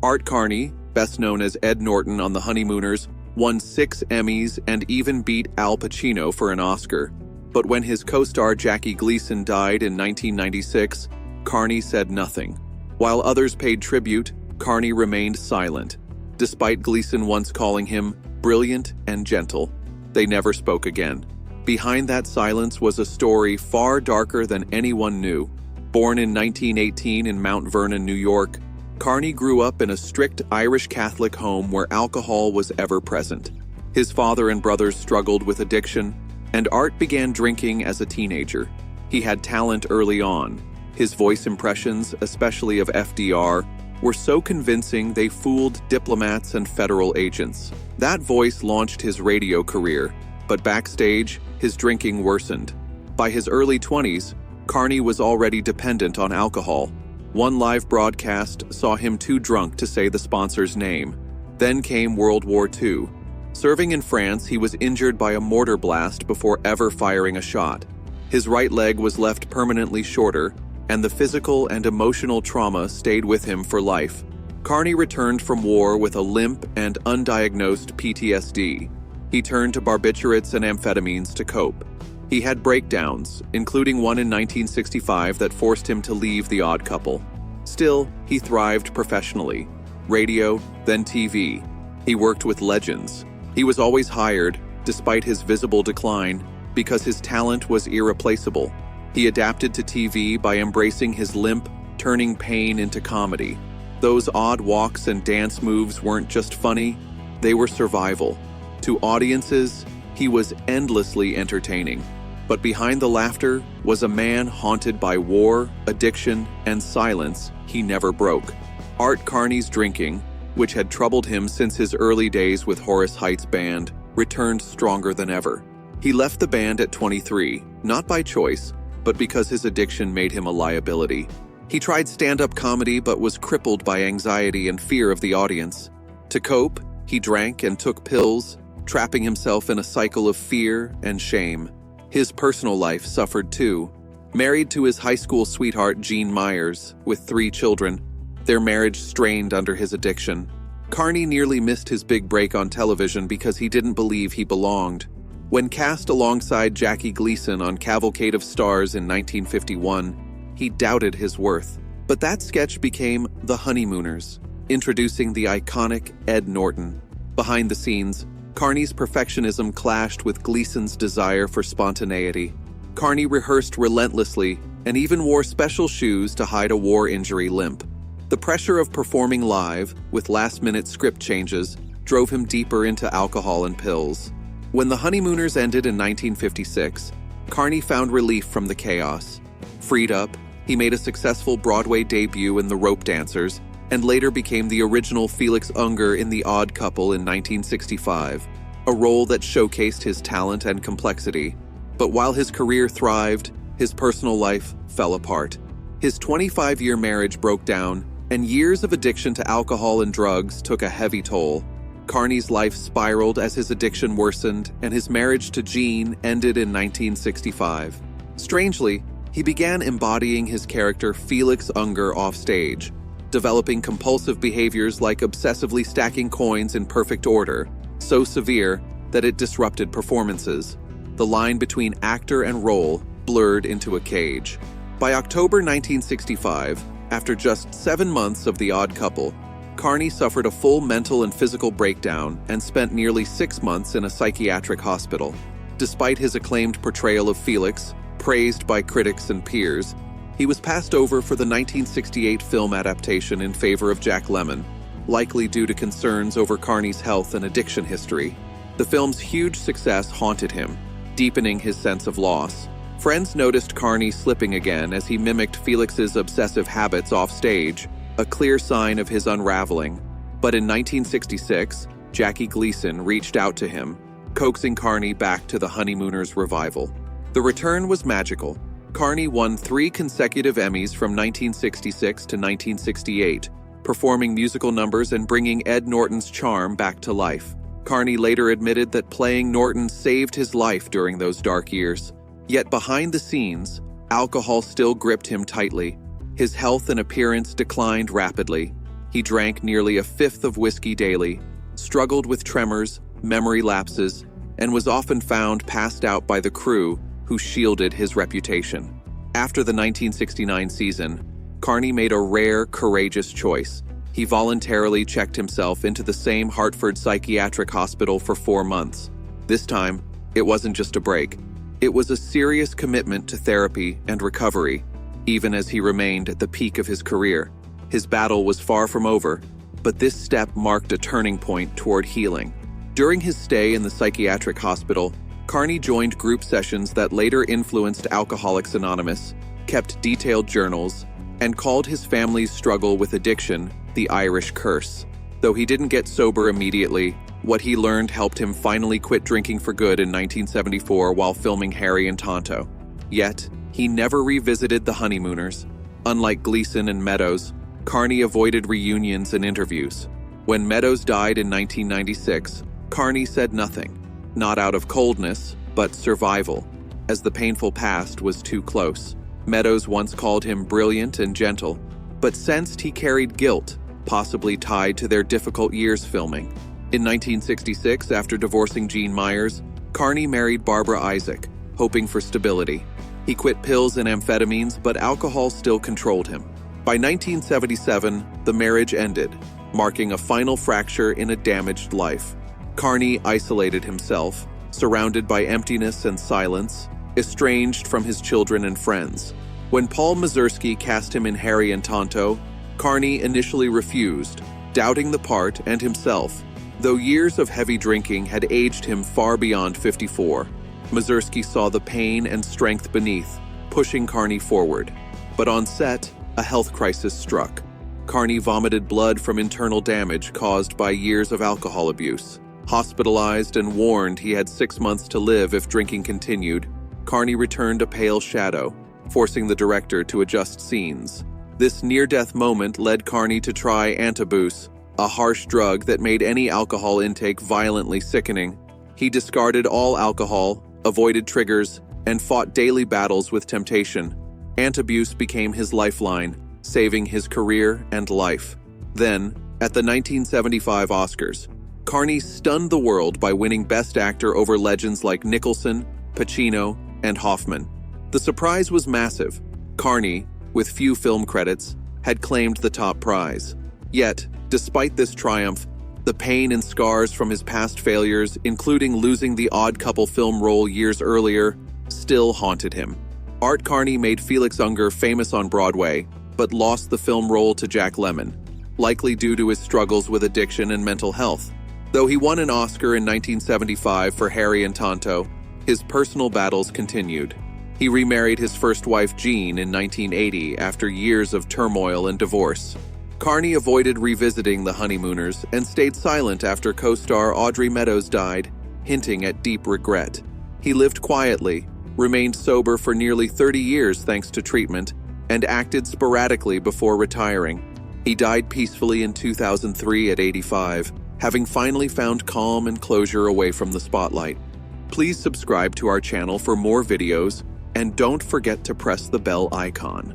Art Carney, best known as Ed Norton on The Honeymooners, won 6 Emmys and even beat Al Pacino for an Oscar. But when his co-star Jackie Gleason died in 1996, Carney said nothing. While others paid tribute, Carney remained silent, despite Gleason once calling him brilliant and gentle. They never spoke again. Behind that silence was a story far darker than anyone knew. Born in 1918 in Mount Vernon, New York, Carney grew up in a strict Irish Catholic home where alcohol was ever present. His father and brothers struggled with addiction, and Art began drinking as a teenager. He had talent early on. His voice impressions, especially of FDR, were so convincing they fooled diplomats and federal agents. That voice launched his radio career, but backstage, his drinking worsened. By his early 20s, Carney was already dependent on alcohol. One live broadcast saw him too drunk to say the sponsor's name. Then came World War II. Serving in France, he was injured by a mortar blast before ever firing a shot. His right leg was left permanently shorter, and the physical and emotional trauma stayed with him for life. Carney returned from war with a limp and undiagnosed PTSD. He turned to barbiturates and amphetamines to cope. He had breakdowns, including one in 1965 that forced him to leave The Odd Couple. Still, he thrived professionally. Radio, then TV. He worked with legends. He was always hired, despite his visible decline, because his talent was irreplaceable. He adapted to TV by embracing his limp, turning pain into comedy. Those odd walks and dance moves weren't just funny, they were survival. To audiences, he was endlessly entertaining. But behind the laughter was a man haunted by war, addiction, and silence he never broke. Art Carney's drinking, which had troubled him since his early days with Horace Height's band, returned stronger than ever. He left the band at 23, not by choice, but because his addiction made him a liability. He tried stand-up comedy but was crippled by anxiety and fear of the audience. To cope, he drank and took pills, trapping himself in a cycle of fear and shame. His personal life suffered too. Married to his high school sweetheart Jean Myers, with 3 children, their marriage strained under his addiction. Carney nearly missed his big break on television because he didn't believe he belonged. When cast alongside Jackie Gleason on Cavalcade of Stars in 1951, he doubted his worth. But that sketch became The Honeymooners, introducing the iconic Ed Norton. Behind the scenes, Carney's perfectionism clashed with Gleason's desire for spontaneity. Carney rehearsed relentlessly and even wore special shoes to hide a war injury limp. The pressure of performing live, with last-minute script changes, drove him deeper into alcohol and pills. When The Honeymooners ended in 1956, Carney found relief from the chaos. Freed up, he made a successful Broadway debut in The Rope Dancers, and later became the original Felix Unger in The Odd Couple in 1965, a role that showcased his talent and complexity. But while his career thrived, his personal life fell apart. His 25-year marriage broke down, and years of addiction to alcohol and drugs took a heavy toll. Carney's life spiraled as his addiction worsened, and his marriage to Jean ended in 1965. Strangely, he began embodying his character Felix Unger offstage, developing compulsive behaviors like obsessively stacking coins in perfect order, so severe that it disrupted performances. The line between actor and role blurred into a cage. By October 1965, after just 7 months of The Odd Couple, Carney suffered a full mental and physical breakdown and spent nearly 6 months in a psychiatric hospital. Despite his acclaimed portrayal of Felix, praised by critics and peers, he was passed over for the 1968 film adaptation in favor of Jack Lemmon, likely due to concerns over Carney's health and addiction history. The film's huge success haunted him, deepening his sense of loss. Friends noticed Carney slipping again as he mimicked Felix's obsessive habits off stage, a clear sign of his unraveling. But in 1966, Jackie Gleason reached out to him, coaxing Carney back to The Honeymooners revival. The return was magical. Carney won 3 consecutive Emmys from 1966 to 1968, performing musical numbers and bringing Ed Norton's charm back to life. Carney later admitted that playing Norton saved his life during those dark years. Yet behind the scenes, alcohol still gripped him tightly. His health and appearance declined rapidly. He drank nearly a fifth of whiskey daily, struggled with tremors, memory lapses, and was often found passed out by the crew who shielded his reputation. After the 1969 season, Carney made a rare, courageous choice. He voluntarily checked himself into the same Hartford psychiatric hospital for 4 months. This time, it wasn't just a break. It was a serious commitment to therapy and recovery, even as he remained at the peak of his career. His battle was far from over, but this step marked a turning point toward healing. During his stay in the psychiatric hospital, Carney joined group sessions that later influenced Alcoholics Anonymous, kept detailed journals, and called his family's struggle with addiction the Irish curse. Though he didn't get sober immediately, what he learned helped him finally quit drinking for good in 1974 while filming Harry and Tonto. Yet, he never revisited the Honeymooners. Unlike Gleason and Meadows, Carney avoided reunions and interviews. When Meadows died in 1996, Carney said nothing, not out of coldness, but survival, as the painful past was too close. Meadows once called him brilliant and gentle, but sensed he carried guilt, possibly tied to their difficult years filming. In 1966, after divorcing Jean Myers, Carney married Barbara Isaac, hoping for stability. He quit pills and amphetamines, but alcohol still controlled him. By 1977, the marriage ended, marking a final fracture in a damaged life. Carney isolated himself, surrounded by emptiness and silence, estranged from his children and friends. When Paul Mazursky cast him in Harry and Tonto, Carney initially refused, doubting the part and himself, though years of heavy drinking had aged him far beyond 54. Mazursky saw the pain and strength beneath, pushing Carney forward. But on set, a health crisis struck. Carney vomited blood from internal damage caused by years of alcohol abuse. Hospitalized and warned he had 6 months to live if drinking continued, Carney returned a pale shadow, forcing the director to adjust scenes. This near-death moment led Carney to try Antabuse, a harsh drug that made any alcohol intake violently sickening. He discarded all alcohol, avoided triggers, and fought daily battles with temptation. Antabuse became his lifeline, saving his career and life. Then, at the 1975 Oscars, Carney stunned the world by winning Best Actor over legends like Nicholson, Pacino, and Hoffman. The surprise was massive. Carney, with few film credits, had claimed the top prize. Yet, despite this triumph, the pain and scars from his past failures, including losing the Odd Couple film role years earlier, still haunted him. Art Carney made Felix Unger famous on Broadway, but lost the film role to Jack Lemmon, likely due to his struggles with addiction and mental health. Though he won an Oscar in 1975 for Harry and Tonto, his personal battles continued. He remarried his first wife Jean in 1980 after years of turmoil and divorce. Carney avoided revisiting the Honeymooners and stayed silent after co-star Audrey Meadows died, hinting at deep regret. He lived quietly, remained sober for nearly 30 years thanks to treatment, and acted sporadically before retiring. He died peacefully in 2003 at 85, having finally found calm and closure away from the spotlight. Please subscribe to our channel for more videos, and don't forget to press the bell icon.